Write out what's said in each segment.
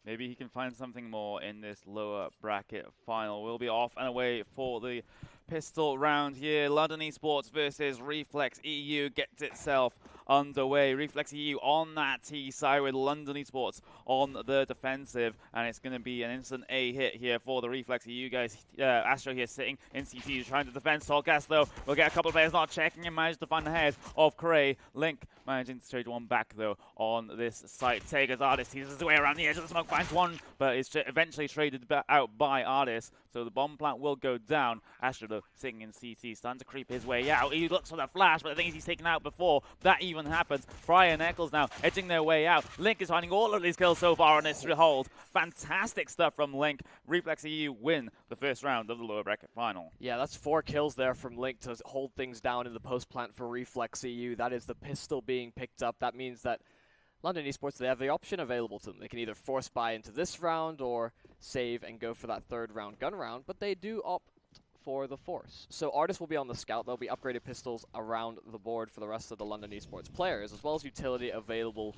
Maybe he can find something more in this lower bracket final. We'll be off and away for the pistol round here. London Esports versus Reflex EU gets itself underway. Reflex EU on that T side with London Esports on the defensive, and it's going to be an instant A hit here for the Reflex EU guys. Astro here sitting in CT trying to defend Solgas though. We'll get a couple of players not checking and manage to find the head of Cray. Link managing to trade one back though on this site. Taker's Artist teases his way around the edge of the smoke, finds one, but it's eventually traded out by Artist. So the bomb plant will go down. Astro though sitting in CT, starting to creep his way out. He looks for the flash, but the thing is he's taken out before that even happens. Fry and Eccles now edging their way out. Link is finding all of these kills so far on this hold. Fantastic stuff from Link. Reflex EU win the first round of the lower bracket final. Yeah, that's 4 kills there from Link to hold things down in the post plant for Reflex EU. That is the pistol being picked up. That means that London Esports, they have the option available to them. They can either force buy into this round or save and go for that third round gun round, but they do opt for the force. So Artist will be on the scout. There'll be upgraded pistols around the board for the rest of the London Esports players, as well as utility available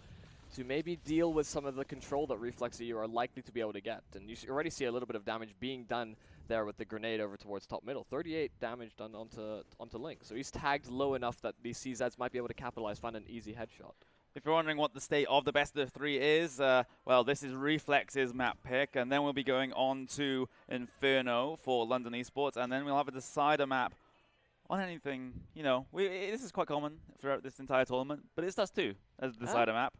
to maybe deal with some of the control that Reflex EU are likely to be able to get. And you already see a little bit of damage being done there with the grenade over towards top middle. 38 damage done onto Link. So he's tagged low enough that these CZs might be able to capitalize, find an easy headshot. If you're wondering what the state of the best of 3 is, well, this is Reflex's map pick, and then we'll be going on to Inferno for London Esports, and then we'll have a decider map on anything. You know, this is quite common throughout this entire tournament, but it's us too as a decider map.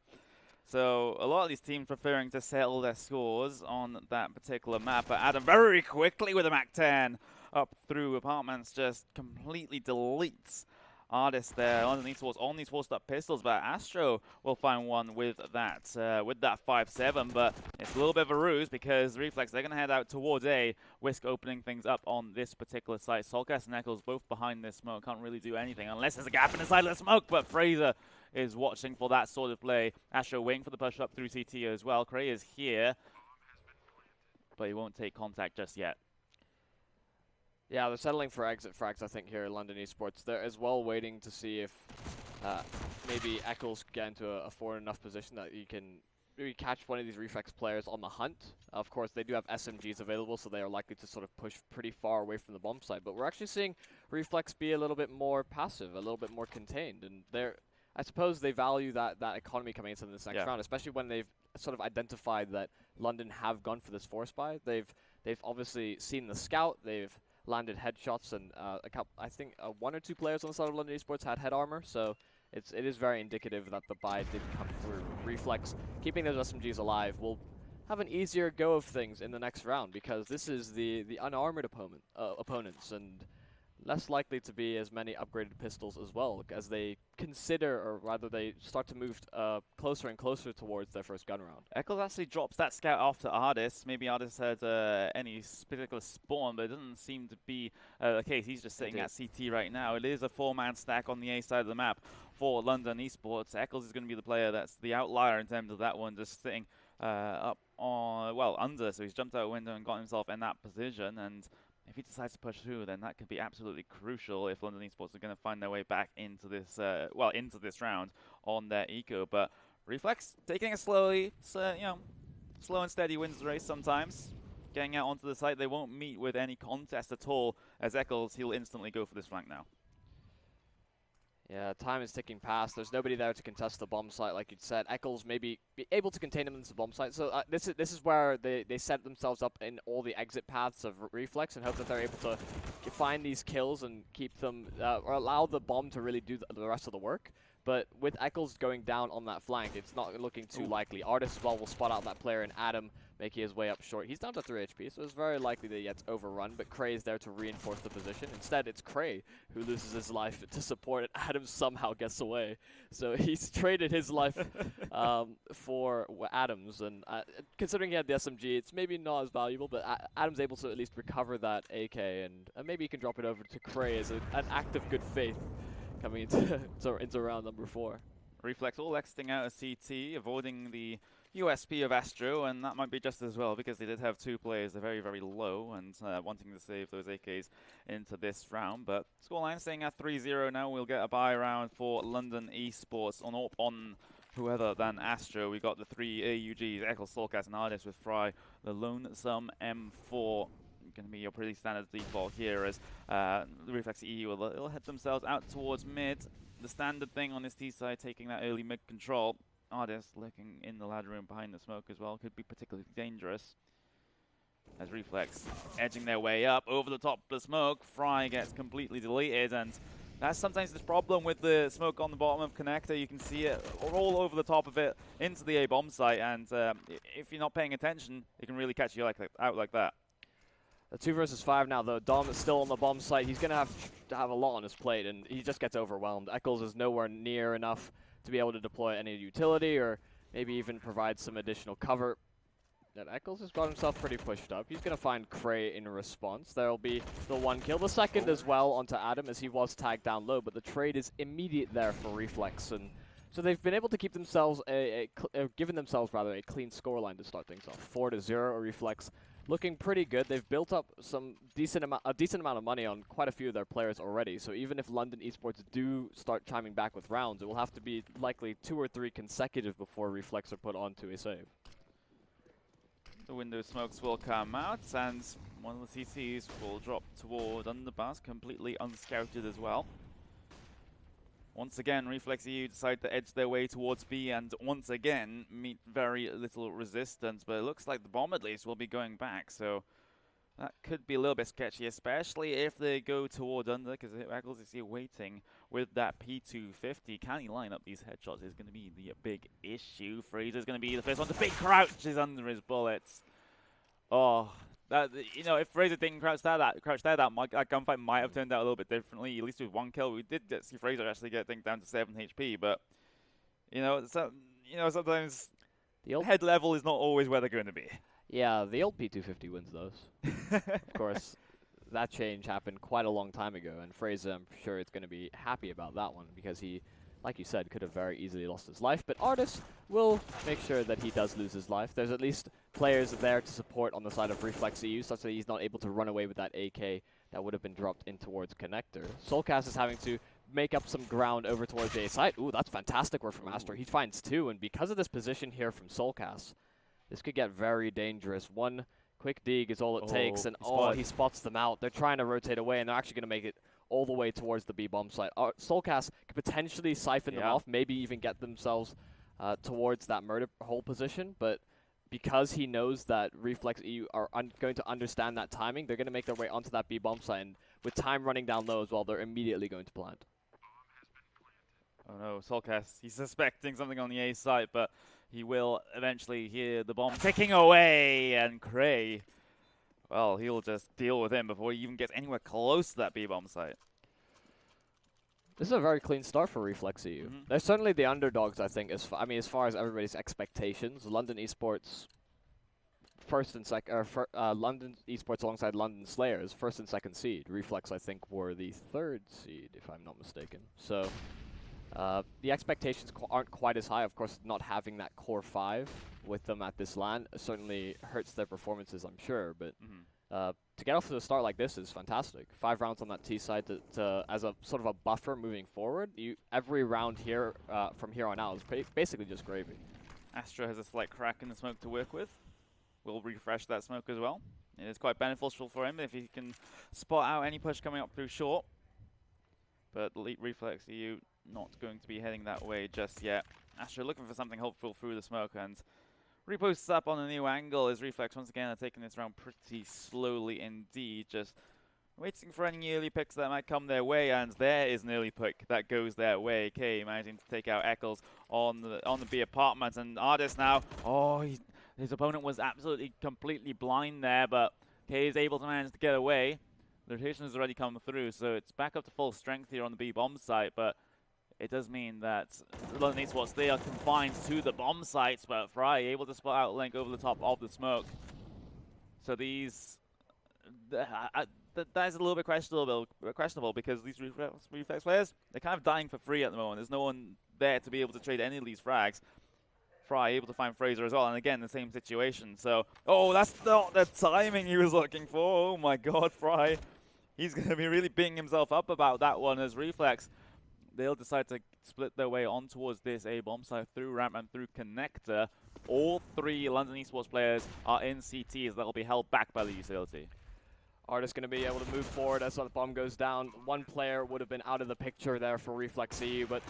So a lot of these teams preferring to settle their scores on that particular map, but Adam very quickly with a MAC-10 up through apartments just completely deletes Artist there on these four-stop pistols, but Astro will find one with that 5-7, but it's a little bit of a ruse because Reflex, they're going to head out towards A, Whisk opening things up on this particular site. Solcast and Eccles both behind this smoke, can't really do anything unless there's a gap in the side of the smoke, but Fraser is watching for that sort of play. Astro waiting for the push up through CT as well. Cray is here, but he won't take contact just yet. Yeah, they're settling for exit frags, I think, here at London Esports. They're as well waiting to see if maybe Eccles get into a forward enough position that you can maybe catch one of these Reflex players on the hunt. Of course, they do have SMGs available, so they are likely to sort of push pretty far away from the bomb site. But we're actually seeing Reflex be a little bit more passive, a little bit more contained. And I suppose they value that economy coming into this next round, especially when they've sort of identified that London have gone for this force buy. They've obviously seen the scout, they've landed headshots, and I think 1 or 2 players on the side of London Esports had head armor, so it is very indicative that the buy did come through. Reflex, keeping those SMGs alive, will have an easier go of things in the next round, because this is the unarmored opponents, and less likely to be as many upgraded pistols as well, as they consider, or rather they start to move closer and closer towards their first gun round. Eccles actually drops that scout off to Artist. Maybe Artist had any particular spawn, but it doesn't seem to be the case. He's just sitting at CT right now. It is a 4-man stack on the A side of the map for London Esports. Eccles is going to be the player that's the outlier in terms of that one, just sitting up on, well, under. So he's jumped out a window and got himself in that position, and if he decides to push through, then that could be absolutely crucial if London Esports are going to find their way back into this, into this round on their eco. But Reflex taking it slowly, so, slow and steady wins the race sometimes. Getting out onto the site, they won't meet with any contest at all. As Eccles, he'll instantly go for this flank now. Yeah, time is ticking past. There's nobody there to contest the bomb site, like you'd said. Eccles may be able to contain him into the bomb site. So this is where they set themselves up in all the exit paths of Reflex and hope that they're able to find these kills and keep them, or allow the bomb to really do the rest of the work. But with Eccles going down on that flank, it's not looking too likely. Artist as well will spot out that player, and Adam making his way up short. He's down to 3 HP, so it's very likely that he gets overrun, but Cray is there to reinforce the position. Instead, it's Cray who loses his life to support, and Adam somehow gets away. So he's traded his life for Adam's, and considering he had the SMG, it's maybe not as valuable, but Adam's able to at least recover that AK, and maybe he can drop it over to Cray as an act of good faith coming into round number 4. Reflex all exiting out of CT, avoiding the USP of Astro, and that might be just as well because they did have 2 players. They're very, very low and wanting to save those AKs into this round. But scoreline staying at 3-0 now. We'll get a bye round for London Esports on who other than Astro. We got the three AUGs, Eccles, Soulcast, and Ardis with Fry. The Lonesome M4 going to be your pretty standard default here as Reflex EU will head themselves out towards mid. The standard thing on this T side, taking that early mid control. Ardis lurking in the ladder room behind the smoke as well, could be particularly dangerous. As Reflex edging their way up over the top of the smoke, Fry gets completely deleted, and that's sometimes this problem with the smoke on the bottom of Connector. You can see it all over the top of it into the A bomb site, and if you're not paying attention, it can really catch you out like that. The 2 versus 5 now, though. Dom is still on the bomb site. He's going to have a lot on his plate, and he just gets overwhelmed. Eccles is nowhere near enough to be able to deploy any utility or maybe even provide some additional cover. And Eccles has got himself pretty pushed up. He's going to find Cray in response. There'll be the 1 kill. The second as well onto Adam as he was tagged down low, but the trade is immediate there for Reflex. And so they've been able to keep themselves given themselves rather a clean scoreline to start things off. 4-0 Reflex. Looking pretty good. They've built up a decent amount of money on quite a few of their players already. So even if London eSports do start chiming back with rounds, it will have to be likely 2 or 3 consecutive before Reflex are put onto a save. The window smokes will come out, and one of the CCs will drop toward Underpass, completely unscouted as well. Once again, Reflex EU decide to edge their way towards B and once again meet very little resistance, but it looks like the bomb at least will be going back, so that could be a little bit sketchy, especially if they go toward Under, because Eccles is here waiting with that P250. Can he line up these headshots is going to be the big issue. Fraser's going to be the first one to big crouches under his bullets. Oh, that, you know, if Fraser didn't crouch there, that gunfight might have turned out a little bit differently. At least with 1 kill, we did see Fraser actually get things down to 7 HP. But sometimes the head level is not always where they're going to be. Yeah, the old P250 wins those. Of course, that change happened quite a long time ago, and Fraser, I'm sure, is going to be happy about that one because he, like you said, could have very easily lost his life. But Ardis will make sure that he does lose his life. There's at least players there to support on the side of Reflex EU, such that he's not able to run away with that AK that would have been dropped in towards Connector. Soulcast is having to make up some ground over towards the A site. Ooh, that's fantastic work from Astro. He finds 2, and because of this position here from Soulcast, this could get very dangerous. 1 quick dig is all it takes, and he spots them out. They're trying to rotate away, and they're actually going to make it all the way towards the B bomb site. Soulcast could potentially siphon them off, maybe even get themselves towards that murder hole position, but because he knows that Reflex EU are going to understand that timing, they're going to make their way onto that B bomb site, and with time running down low as well, they're immediately going to plant. Oh no, Soulcast, he's suspecting something on the A site, but he will eventually hear the bomb ticking away, and Cray, well, he'll just deal with him before he even gets anywhere close to that B bomb site. This is a very clean start for Reflex EU. They're certainly the underdogs, I think. As far as everybody's expectations, London eSports first and second, London eSports alongside London Slayers, first and second seed. Reflex, I think, were the 3rd seed, if I'm not mistaken. So the expectations aren't quite as high. Of course, not having that core 5 with them at this LAN certainly hurts their performances, I'm sure. But to get off to a start like this is fantastic. 5 rounds on that T side as a sort of a buffer moving forward. Every round here from here on out is basically just gravy. Astro has a slight crack in the smoke to work with. We'll refresh that smoke as well. It is quite beneficial for him if he can spot out any push coming up through short. But Reflex EU not going to be heading that way just yet. Astro looking for something hopeful through the smoke, and reposts up on a new angle as Reflex once again are taking this round pretty slowly indeed, just waiting for any early picks that might come their way, and there is an early pick that goes their way. K managing to take out Eccles on the B apartment, and Ardis now, his opponent was absolutely completely blind there, but K is able to manage to get away. The rotation has already come through, so it's back up to full strength here on the B bomb site, but it does mean that London eSports, they are confined to the bomb sites, but Fry able to spot out Link over the top of the smoke. So these, that is a little bit questionable because these Reflex players, they're kind of dying for free at the moment. There's no one there to be able to trade any of these frags. Fry able to find Fraser as well, and again, the same situation. So, that's not the timing he was looking for. Oh my god, Fry. He's going to be really beating himself up about that one as Reflex. They'll decide to split their way on towards this A bomb site through ramp and through connector. All three London eSports players are in CTs that will be held back by the utility. Artist going to be able to move forward as the bomb goes down. One player would have been out of the picture there for Reflex EU, but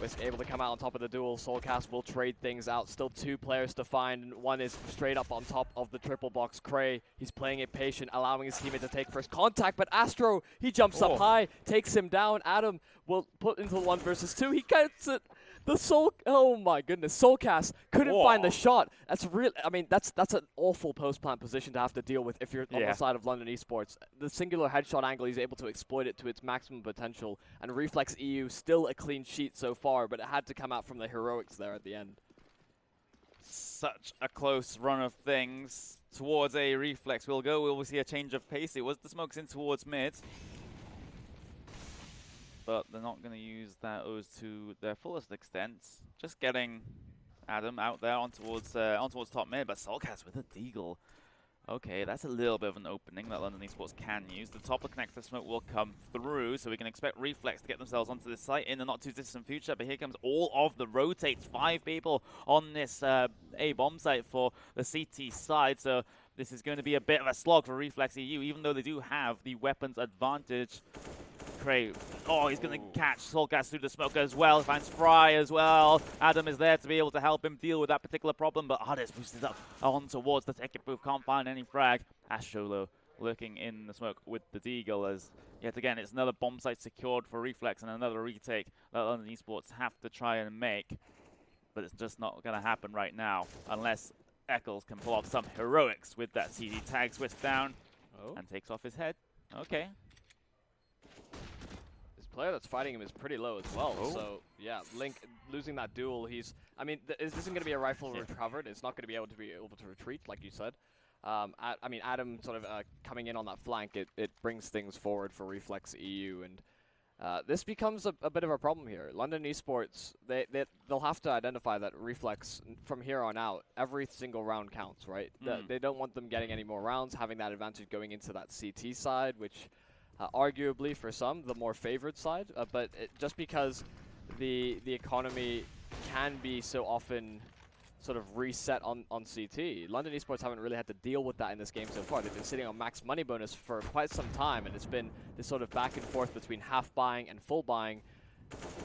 was able to come out on top of the duel. Soulcast will trade things out. Still two players to find, and one is straight up on top of the triple box. Cray, he's playing it patient, allowing his teammate to take first contact, but Astro, he jumps up high, takes him down. Adam will put into the 1 versus 2. He gets it. The Soul, oh my goodness, Soulcast couldn't find the shot. That's real. I mean, that's an awful post-plant position to have to deal with if you're on the side of London Esports. The singular headshot angle, he's able to exploit it to its maximum potential. And Reflex EU still a clean sheet so far, but it had to come out from the heroics there at the end. Such a close run of things towards a Reflex. We'll see a change of pace. It was the smokes in towards mid. But they're not going to use those to their fullest extent. Just getting Adam out there on towards top mid, but Soulcast with a deagle. Okay, that's a little bit of an opening that London Esports can use. The top of connector smoke will come through, so we can expect Reflex to get themselves onto this site in the not too distant future. But here comes all of the rotates. 5 people on this A bomb site for the CT side, so this is going to be a bit of a slog for Reflex EU, even though they do have the weapons advantage. Cray. Oh, he's going to catch Soulcast through the smoke as well. Finds Fry as well. Adam is there to be able to help him deal with that particular problem, but Artist boosted up on towards the ticket booth. Can't find any frag. Astro, though, lurking in the smoke with the deagle, as yet again it's another bomb site secured for Reflex and another retake that London Esports have to try and make. But it's just not going to happen right now unless Eccles can pull off some heroics with that CD tag switch down and takes off his head. Okay. Player that's fighting him is pretty low as well, so yeah, Link losing that duel, I mean, this isn't going to be a rifle recovered, it's not going to be able to retreat, like you said. I mean, Adam sort of coming in on that flank, it brings things forward for Reflex EU, and this becomes a bit of a problem here. London Esports, they'll have to identify that Reflex, from here on out, every single round counts, right? They don't want them getting any more rounds, having that advantage going into that CT side, which arguably for some the more favored side, but just because the economy can be so often sort of reset on CT, London Esports haven't really had to deal with that in this game so far. They've been sitting on max money bonus for quite some time, and it's been this sort of back and forth between half buying and full buying,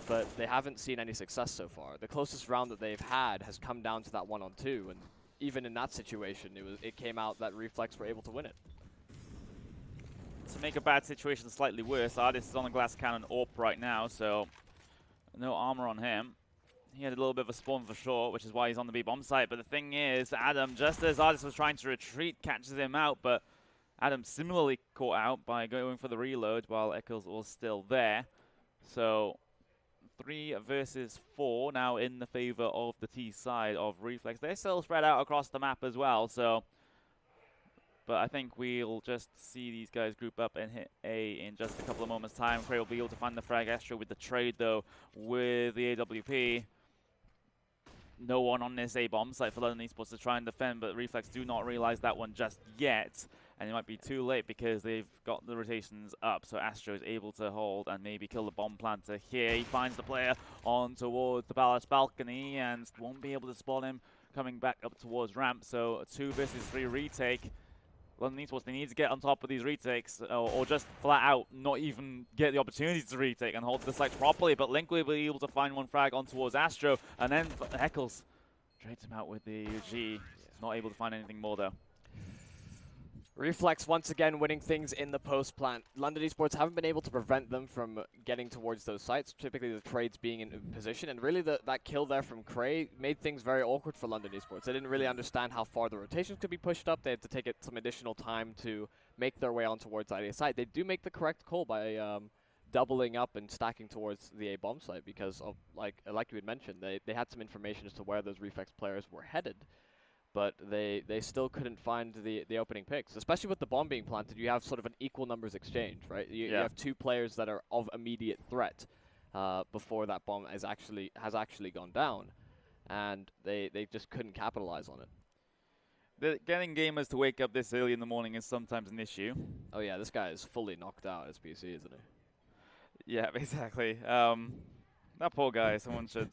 but they haven't seen any success so far. The closest round that they've had has come down to that 1-on-2, and even in that situation, it came out that Reflex were able to win it. To make a bad situation slightly worse, Artist is on a glass cannon AWP right now, so no armor on him. He had a little bit of a spawn for sure, which is why he's on the B bomb site. But the thing is, Adam, just as Artist was trying to retreat, catches him out, but Adam similarly caught out by going for the reload while Eccles was still there. So 3 versus 4 now in the favor of the T side of Reflex. They're still spread out across the map as well, so... But I think we'll just see these guys group up and hit A in just a couple of moments' time. Cray will be able to find the frag. Astro with the trade, though, with the AWP. No one on this A bomb site for London Esports to try and defend, but Reflex do not realize that one just yet. And it might be too late because they've got the rotations up, so Astro is able to hold and maybe kill the bomb planter here. He finds the player on towards the Palace balcony and won't be able to spot him coming back up towards ramp. So a 2 versus 3 retake. London Esports, they need to get on top of these retakes, or just flat out not even get the opportunity to retake and hold the site properly. But Link will be able to find one frag on towards Astro, and then Eccles trades him out with the UG. Not able to find anything more though. Reflex once again winning things in the post plant. London Esports haven't been able to prevent them from getting towards those sites, typically the trades being in position, and really that kill there from Cray made things very awkward for London Esports. They didn't really understand how far the rotations could be pushed up. They had to take some additional time to make their way on towards the site. They do make the correct call by doubling up and stacking towards the A bomb site because of, like you had mentioned, they had some information as to where those Reflex players were headed. But they still couldn't find the opening picks. Especially with the bomb being planted, you have sort of an equal numbers exchange, right? You have 2 players that are of immediate threat before that bomb has actually gone down, and they just couldn't capitalize on it. Getting gamers to wake up this early in the morning is sometimes an issue. Oh yeah, this guy is fully knocked out as PC, isn't he? Yeah, exactly. That poor guy. Someone should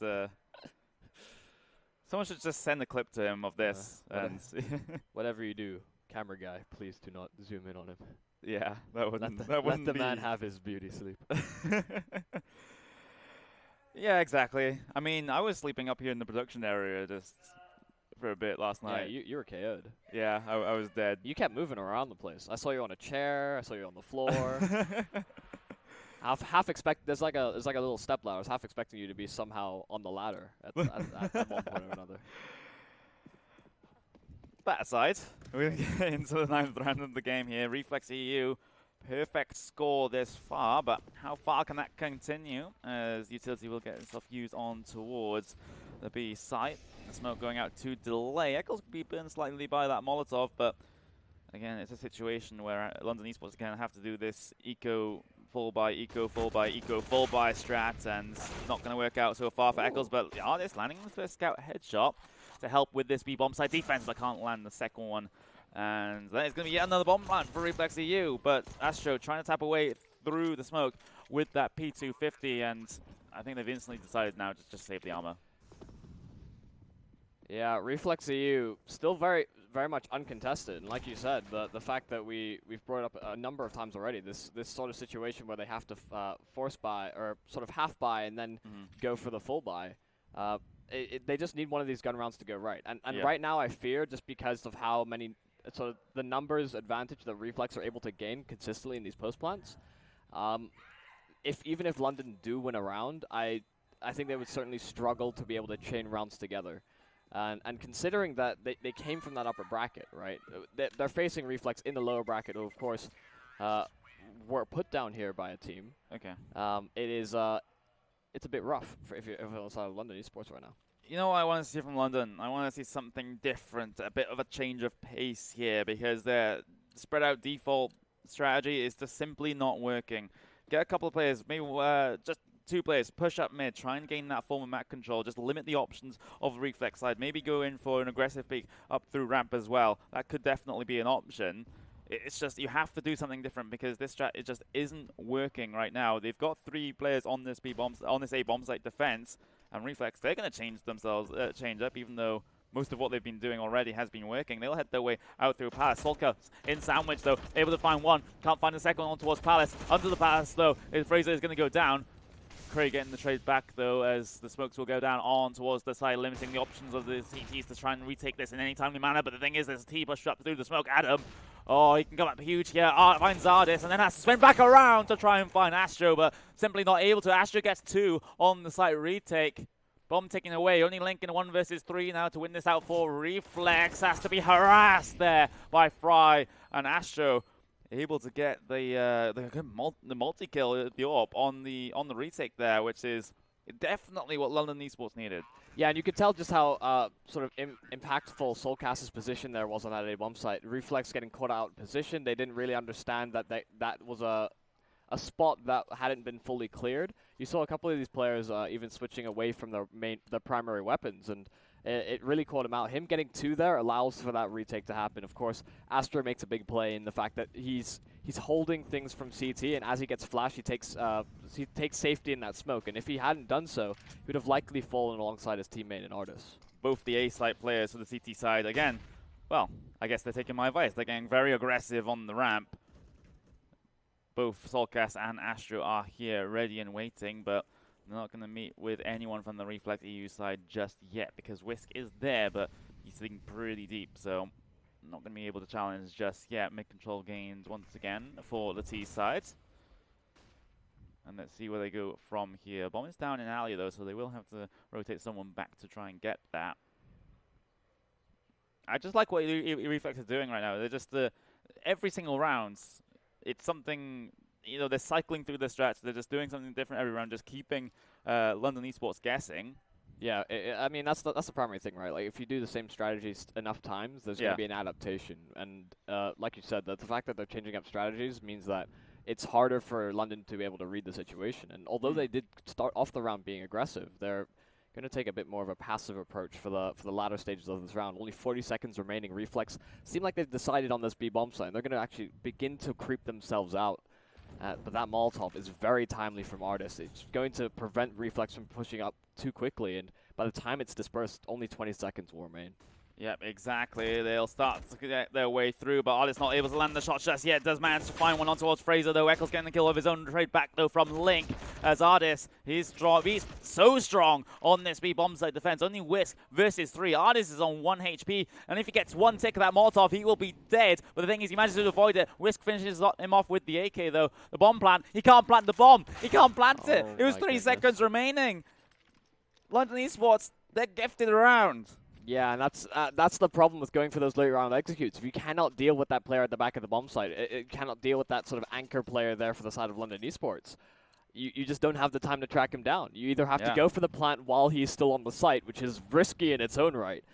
just send a clip to him of this, and Whatever you do, camera guy, please do not zoom in on him. yeah, that Let wouldn't the man be. have his beauty sleep. Yeah, exactly. I mean, I was sleeping up here in the production area just for a bit last Yeah, night. you were KO'd. Yeah, I was dead. You kept moving around the place. I saw you on a chair. I saw you on the floor. Half expect there's like a little step ladder. I was half expecting you to be somehow on the ladder at one point or another. That aside, we're going to get into the 9th round of the game here. Reflex EU, perfect score this far, but how far can that continue as Utility will get itself used on towards the B site. The smoke going out to delay. Eccles could be burned slightly by that Molotov, but again, it's a situation where London Esports are going to have to do this eco, full buy, eco, full buy, eco, full buy strat, and it's not going to work out so far for Eccles, but the artist landing the first scout headshot to help with this B-bomb side defense, but can't land the second one. And then it's going to be yet another bomb plant for Reflex EU, but Astro trying to tap away through the smoke with that P250, and I think they've instantly decided now to just save the armor. Yeah, Reflex EU still very much uncontested, and like you said, the fact that we've brought up a number of times already, this sort of situation where they have to force buy or sort of half buy and then go for the full buy. They just need one of these gun rounds to go right, and Yeah. right now I fear, just because of how many sort of the numbers advantage that Reflex are able to gain consistently in these post plants. Even if London do win a round, I think they would certainly struggle to be able to chain rounds together. And considering that they came from that upper bracket, right? They're facing Reflex in the lower bracket, who of course were put down here by a team. Okay. It's a bit rough if you're outside of London esports right now. You know what I want to see from London? I want to see something different, a bit of a change of pace here, because their spread out default strategy is just simply not working. Get a couple of players, maybe just 2 players, push up mid, try and gain that form of map control, just limit the options of the Reflex side, maybe go in for an aggressive peek up through ramp as well. That could definitely be an option. It's just you have to do something different because this strat it just isn't working right now. They've got 3 players on this A bomb site defense, and Reflex they're going to change up, even though most of what they've been doing already has been working. They'll head their way out through Palace. Solka in sandwich though, able to find one, can't find the second one towards Palace. Under the Palace though, Fraser is going to go down. Craig getting the trade back though, as the smokes will go down on towards the side, limiting the options of the CTs to try and retake this in any timely manner. But the thing is, there's a T pushed up through the smoke. Adam, oh, he can come up huge here. Finds Zardis, and then has to spin back around to try and find Astro, but simply not able to. Astro gets 2 on the site retake. Bomb taken away, only Link in 1 versus 3 now to win this out for Reflex. Has to be harassed there by Fry, and Astro able to get the multi-kill, the AWP on the retake there, which is definitely what London Esports needed. Yeah, and you could tell just how sort of impactful Soulcast's position there was on that A bomb site. Reflex getting caught out in position. They didn't really understand that that was a spot that hadn't been fully cleared. You saw a couple of these players even switching away from their primary weapons, and it really caught him out. Him getting 2 there allows for that retake to happen. Of course, Astro makes a big play in the fact that he's holding things from CT, and as he gets flash, he takes safety in that smoke. And if he hadn't done so, he would have likely fallen alongside his teammate in Artis. Both the A site players for the CT side, again, well, I guess they're taking my advice. They're getting very aggressive on the ramp. Both Soulcast and Astro are here ready and waiting, but they're not going to meet with anyone from the Reflex EU side just yet, because Whisk is there, but he's sitting pretty deep, so not going to be able to challenge just yet. Mid-control gains once again for the T side. And let's see where they go from here. Bomb is down in alley though, so they will have to rotate someone back to try and get that. I just like what Reflex is doing right now. They're just every single round, it's something, you know, they're cycling through the strats. They're just doing something different every round, just keeping London Esports guessing. Yeah, I mean, that's the primary thing, right? Like, if you do the same strategies enough times, there's going to be an adaptation. And like you said, the fact that they're changing up strategies means that it's harder for London to be able to read the situation. And although they did start off the round being aggressive, they're going to take a bit more of a passive approach for the latter stages of this round. Only 40 seconds remaining. Reflex seem like they've decided on this B bomb site, and they're going to actually begin to creep themselves out. But that Molotov is very timely from Artis. It's going to prevent Reflex from pushing up too quickly, and by the time it's dispersed, only 20 seconds will remain. Yep, exactly. They'll start to get their way through, but Artis not able to land the shot just yet. Does manage to find one on towards Fraser, though. Eccles getting the kill of his own. Trade back, though, from Link. As Artis, he's strong. He's so strong on this B bomb site defense. Only Whisk versus 3. Artis is on 1 HP, and if he gets one tick of that Molotov, he will be dead. But the thing is, he manages to avoid it. Whisk finishes him off with the AK, though. The bomb plant. He can't plant the bomb. He can't plant it. It was 3 seconds remaining. London eSports, they're gifted around. Yeah, and that's the problem with going for those late round executes. If you cannot deal with that player at the back of the bomb site, it cannot deal with that sort of anchor player there for the side of London eSports. You just don't have the time to track him down. You either have to go for the plant while he's still on the site, which is risky in its own right,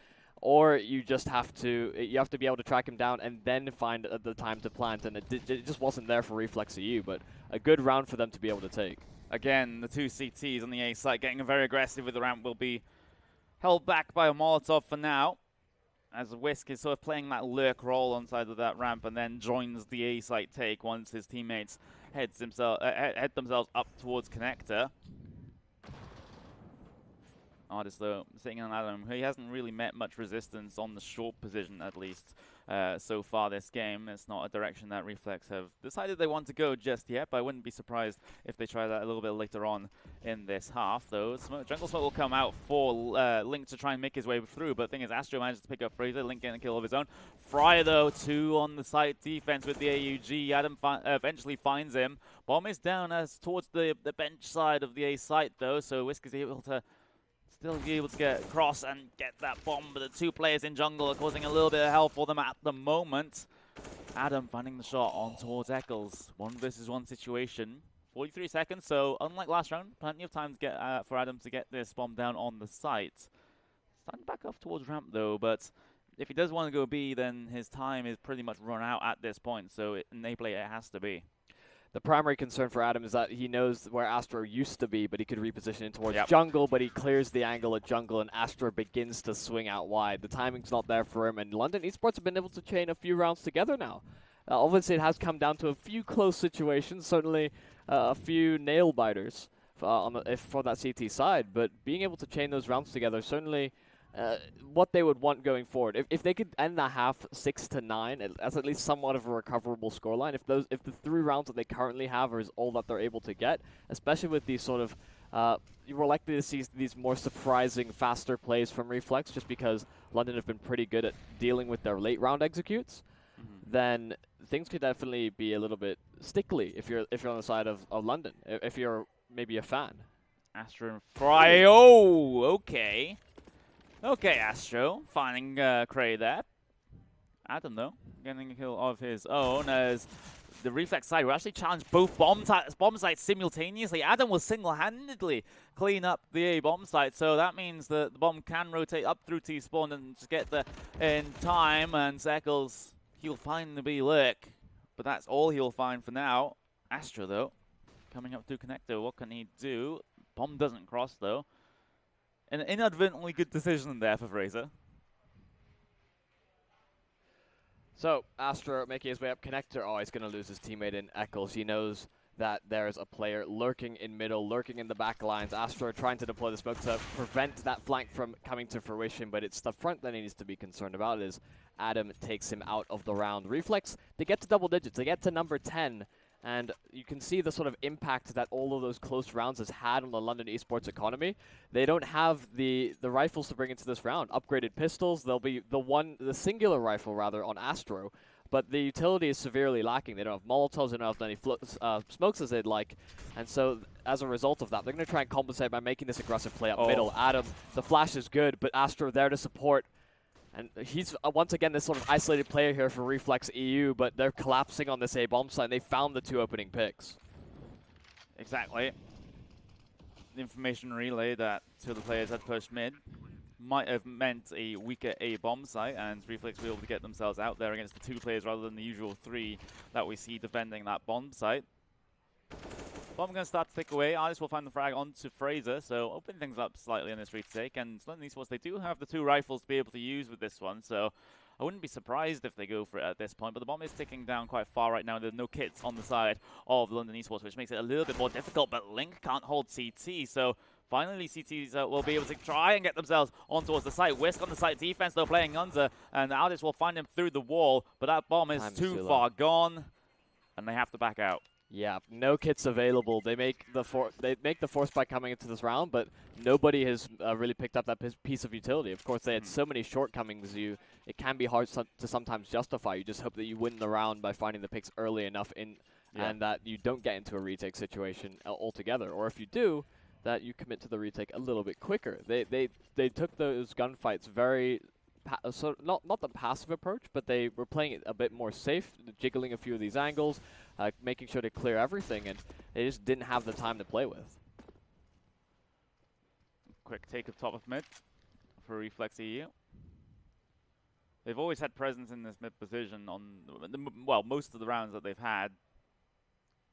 or you just have to be able to track him down and then find the time to plant. And it just wasn't there for Reflex EU, but a good round for them to be able to take. Again, the 2 CTs on the A site getting very aggressive with the ramp will be held back by a Molotov for now, as Whisk is sort of playing that lurk role on side of that ramp and then joins the A site take once his teammates head themselves up towards connector. Artis, though, sitting on Adam, he hasn't really met much resistance on the short position, at least, so far this game. It's not a direction that Reflex have decided they want to go just yet, but I wouldn't be surprised if they try that a little bit later on in this half, though. Jungle Smoke will come out for Link to try and make his way through, but the thing is, Astro manages to pick up Fraser. Link getting a kill of his own. Fryer, though, 2 on the site defense with the AUG. Adam eventually finds him. Bomb is down towards the bench side of the A site, though, so Whisk is able to still be able to get across and get that bomb, but the 2 players in jungle are causing a little bit of hell for them at the moment. Adam finding the shot on towards Eccles. 1 versus 1 situation. 43 seconds, so unlike last round, plenty of time to get for Adam to get this bomb down on the site. Starting back off towards ramp, though, but if he does want to go B, then his time is pretty much run out at this point, so enable it has to be. The primary concern for Adam is that he knows where Astro used to be, but he could reposition it towards jungle, but he clears the angle at jungle, and Astro begins to swing out wide. The timing's not there for him, and London eSports have been able to chain a few rounds together now. Obviously, it has come down to a few close situations, certainly a few nail-biters for that CT side, but being able to chain those rounds together certainly what they would want going forward. If they could end the half 6-9, that's at least somewhat of a recoverable scoreline. If the 3 rounds that they currently have is all that they're able to get, especially with these sort of you're likely to see these more surprising, faster plays from Reflex, just because London have been pretty good at dealing with their late round executes. Then things could definitely be a little bit stickly if you're on the side of London, if you're maybe a fan. Astro and Fry. Oh, okay. Okay, Astro, finding Cray there. Adam, though, getting a kill of his own as the Reflex side will actually challenge both bomb sites simultaneously. Adam will single-handedly clean up the A bomb site, so that means that the bomb can rotate up through T-spawn and just get there in time, and Eccles, he'll find the B lurk, but that's all he'll find for now. Astro, though, coming up through connector, what can he do? Bomb doesn't cross, though. An inadvertently good decision there for Fraser. So, Astro making his way up connector. Oh, he's going to lose his teammate in Eccles. He knows that there's a player lurking in middle, lurking in the back lines. Astro trying to deploy the smoke to prevent that flank from coming to fruition, but it's the front that he needs to be concerned about, is Adam takes him out of the round. Reflex, they get to double digits. They get to number 10. And you can see the sort of impact that all of those close rounds has had on the London esports economy. They don't have the rifles to bring into this round. Upgraded pistols, there'll be the singular rifle rather on Astro, but the utility is severely lacking. They don't have Molotovs, they don't have any smokes as they'd like, and so as a result of that, they're going to try and compensate by making this aggressive play up middle. Adam, the flash is good, but Astro there to support. And he's, once again, this sort of isolated player here for Reflex EU, but they're collapsing on this A bomb site, and they found the 2 opening picks. Exactly. The information relay that 2 of the players had pushed mid might have meant a weaker A bomb site, and Reflex were able to get themselves out there against the 2 players rather than the usual 3 that we see defending that bomb site. Bomb going to start to tick away. Artis will find the frag onto Fraser, so opening things up slightly in this retake. And London eSports, they do have the 2 rifles to be able to use with this one, so I wouldn't be surprised if they go for it at this point, but the bomb is ticking down quite far right now. There's no kits on the side of London Esports, which makes it a little bit more difficult, but Link can't hold CT, so finally CTs will be able to try and get themselves on towards the site. Whisk on the site defense, though, playing Unza, and Aldis will find him through the wall, but that bomb is too far gone, and they have to back out. Yeah, no kits available. They make the force by coming into this round, but nobody has really picked up that piece of utility. Of course, they had so many shortcomings. It can be hard to sometimes justify. You just hope that you win the round by finding the picks early enough and that you don't get into a retake situation altogether. Or if you do, that you commit to the retake a little bit quicker. They took those gunfights very. So not the passive approach, but they were playing it a bit more safe, jiggling a few of these angles, making sure to clear everything, and they just didn't have the time to play with. Quick take of top of mid for Reflex EU. They've always had presence in this mid position on, well, most of the rounds that they've had.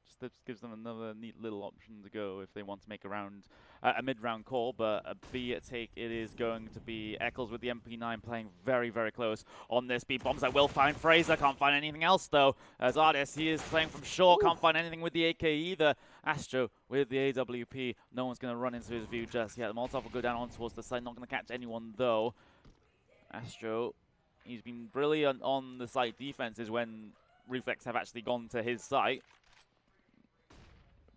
Just this gives them another neat little option to go if they want to make a mid-round call, but a B take it is going to be Eccles with the MP9 playing very, very close on this B. Bombs that will find Fraser, can't find anything else though. As Artis, he is playing from short, can't find anything with the AK either. Astro with the AWP, no one's going to run into his view just yet. The Molotov will go down on towards the side, not going to catch anyone though. Astro, he's been brilliant on the site defenses when Reflex have actually gone to his site.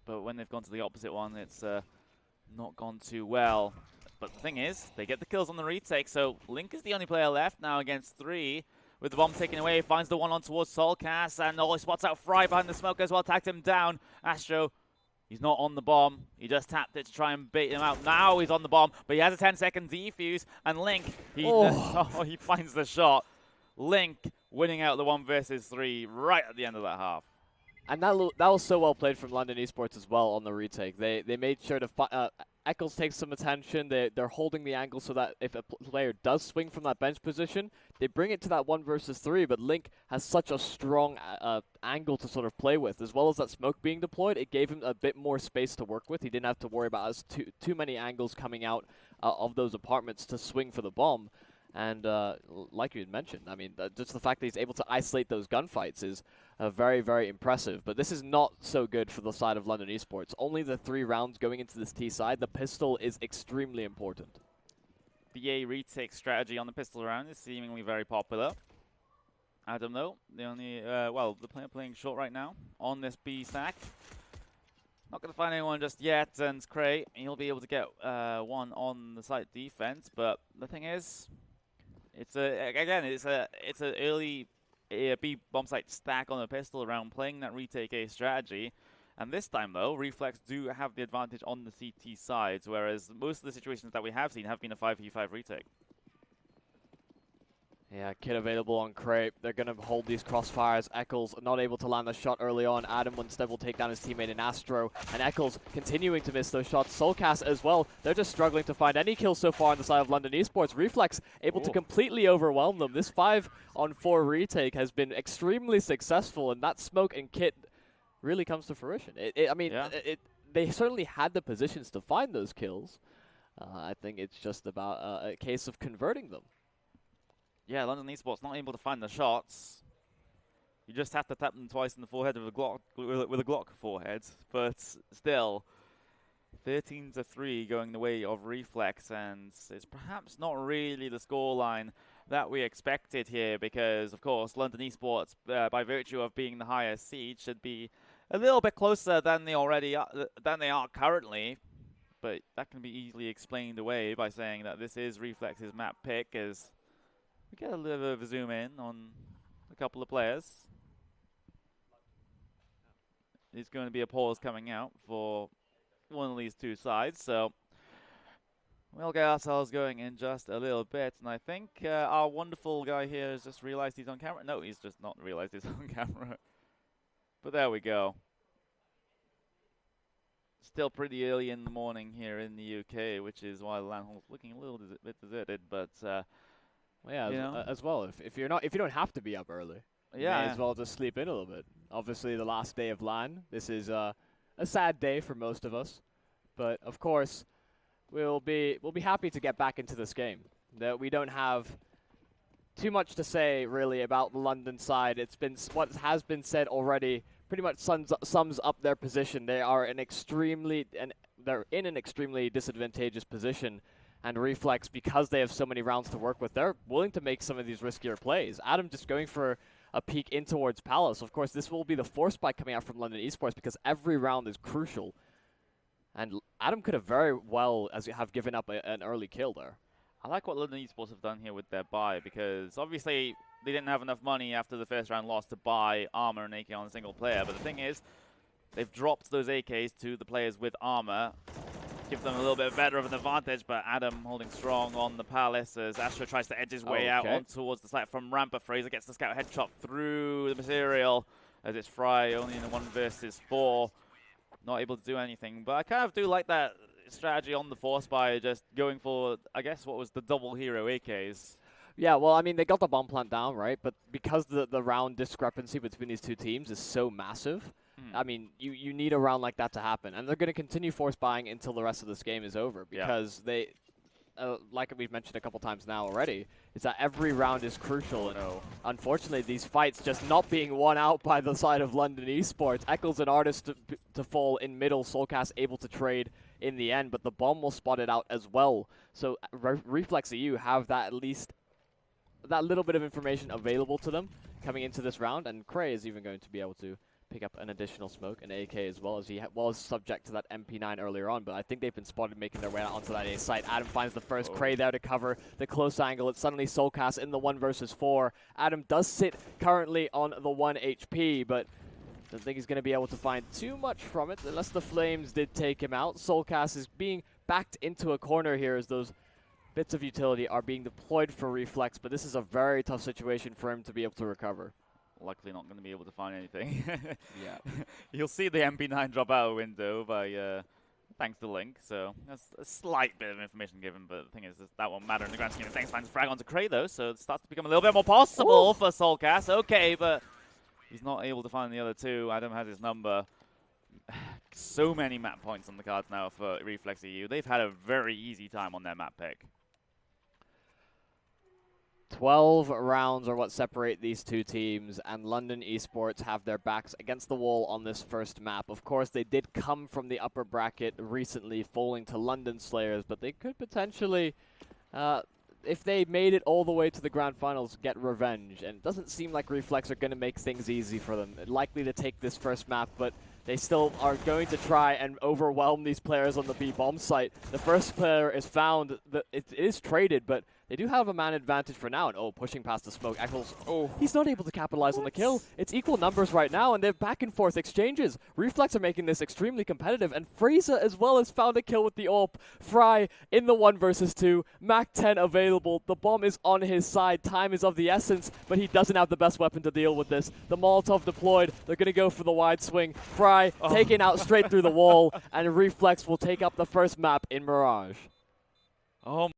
But when they've gone to the opposite one, it's not gone too well. But the thing is, they get the kills on the retake, so Link is the only player left now against 3. With the bomb taken away, finds the one on towards Solcast, and he spots out Fry behind the smoke as well, tagged him down. Astro, he's not on the bomb. He just tapped it to try and bait him out. Now he's on the bomb, but he has a 10-second defuse, and Link, he finds the shot. Link winning out the 1 versus 3 right at the end of that half. And that was so well played from London Esports as well on the retake. They made sure to Eccles takes some attention. They're holding the angle so that if a player does swing from that bench position, they bring it to that 1 versus 3. But Link has such a strong angle to sort of play with, as well as that smoke being deployed. It gave him a bit more space to work with. He didn't have to worry about too many angles coming out of those apartments to swing for the bomb. And like you had mentioned, I mean, just the fact that he's able to isolate those gunfights is very, very impressive. But this is not so good for the side of London Esports. Only the 3 rounds going into this T side. The pistol is extremely important. BA retake strategy on the pistol round is seemingly very popular. Adam, though, the only, the player playing short right now on this B stack. Not going to find anyone just yet, and Cray, he'll be able to get one on the site defense. But the thing is, it's an early B bomb site stack on a pistol round, playing that retake A strategy. And this time, though, Reflex do have the advantage on the CT sides, whereas most of the situations that we have seen have been a 5v5 retake. Yeah, kit available on Cray. They're going to hold these crossfires. Eccles not able to land the shot early on. Adam instead will take down his teammate in Astro. And Eccles continuing to miss those shots. Soulcast as well. They're just struggling to find any kills so far on the side of London Esports. Reflex able to completely overwhelm them. This 5-on-4 retake has been extremely successful, and that smoke and kit really comes to fruition. They certainly had the positions to find those kills. I think it's just about a case of converting them. Yeah, London Esports not able to find the shots. You just have to tap them twice in the forehead with a Glock forehead. But still, 13-3 going the way of Reflex, and it's perhaps not really the scoreline that we expected here, because of course London Esports, by virtue of being the highest seed, should be a little bit closer than they are currently. But that can be easily explained away by saying that this is Reflex's map pick, as we get a little bit of a zoom in on a couple of players. There's going to be a pause coming out for one of these 2 sides, so we'll get ourselves going in just a little bit. And I think our wonderful guy here has just realized he's on camera. No, he's just not realized he's on camera. But there we go. Still pretty early in the morning here in the UK, which is why the land hall's looking a little bit deserted, but well, yeah, as well. If you don't have to be up early, you may as well just sleep in a little bit. Obviously, the last day of LAN. This is a sad day for most of us, but of course, we'll be happy to get back into this game. That we don't have too much to say really about the London side. It's been what has been said already. Pretty much sums up their position. They are they're in an extremely disadvantageous position. And Reflex, because they have so many rounds to work with, they're willing to make some of these riskier plays. Adam just going for a peek in towards Palace. Of course, this will be the force spike coming out from London eSports because every round is crucial. And Adam could have very well have given up an early kill there. I like what London eSports have done here with their buy, because obviously they didn't have enough money after the first round loss to buy armor and AK on a single player. But the thing is, they've dropped those AKs to the players with armor, give them a little bit better of an advantage, but Adam holding strong on the Palace as Astro tries to edge his way out on towards the site from Rampa. Fraser gets the scout headshot through the material as it's Fry only in a 1 versus 4. Not able to do anything, but I kind of do like that strategy on the force by just going for, I guess, what was the double hero AKs. Yeah, well, I mean, they got the bomb plant down, right? But because the round discrepancy between these two teams is so massive, I mean, you need a round like that to happen. And they're going to continue force buying until the rest of this game is over because they, like we've mentioned a couple times now already, is that every round is crucial. And unfortunately, these fights just not being won out by the side of London eSports. Eccles and Artist to fall in middle, Soulcast able to trade in the end, but the bomb will spot it out as well. So Reflex EU have that at least that little bit of information available to them coming into this round, and Cray is even going to be able to pick up an additional smoke, an AK as well, as he was subject to that MP9 earlier on, but I think they've been spotted making their way out onto that A site. Adam finds the first Cray there to cover the close angle. It's suddenly Soulcast in the 1 versus 4. Adam does sit currently on the 1 HP, but I don't think he's going to be able to find too much from it, unless the Flames did take him out. Soulcast is being backed into a corner here as those bits of utility are being deployed for Reflex, but this is a very tough situation for him to be able to recover. Luckily not going to be able to find anything. Yeah. You'll see the MP9 drop out of window by thanks to Link, so that's a slight bit of information given, but the thing is that won't matter in the grand scheme of things. Finds frag onto Cray though, so it starts to become a little bit more possible for Soulcast. Okay, but he's not able to find the other two. Adam has his number. So many map points on the cards now for Reflex EU. They've had a very easy time on their map pick. 12 rounds are what separate these two teams, and London eSports have their backs against the wall on this first map. Of course, they did come from the upper bracket recently, falling to London Slayers, but they could potentially, if they made it all the way to the grand finals, get revenge. And it doesn't seem like Reflex are going to make things easy for them. Likely to take this first map, but they still are going to try and overwhelm these players on the B-bomb site. The first player is found. It is traded, but they do have a man advantage for now. And pushing past the smoke. Eccles, he's not able to capitalize on the kill. It's equal numbers right now, and they're back and forth exchanges. Reflex are making this extremely competitive, and Fraser as well has found a kill with the AWP. Fry in the 1 versus 2. Mac 10 available. The bomb is on his side. Time is of the essence, but he doesn't have the best weapon to deal with this. The Molotov deployed. They're going to go for the wide swing. Fry taken out straight through the wall, and Reflex will take up the first map in Mirage. Oh.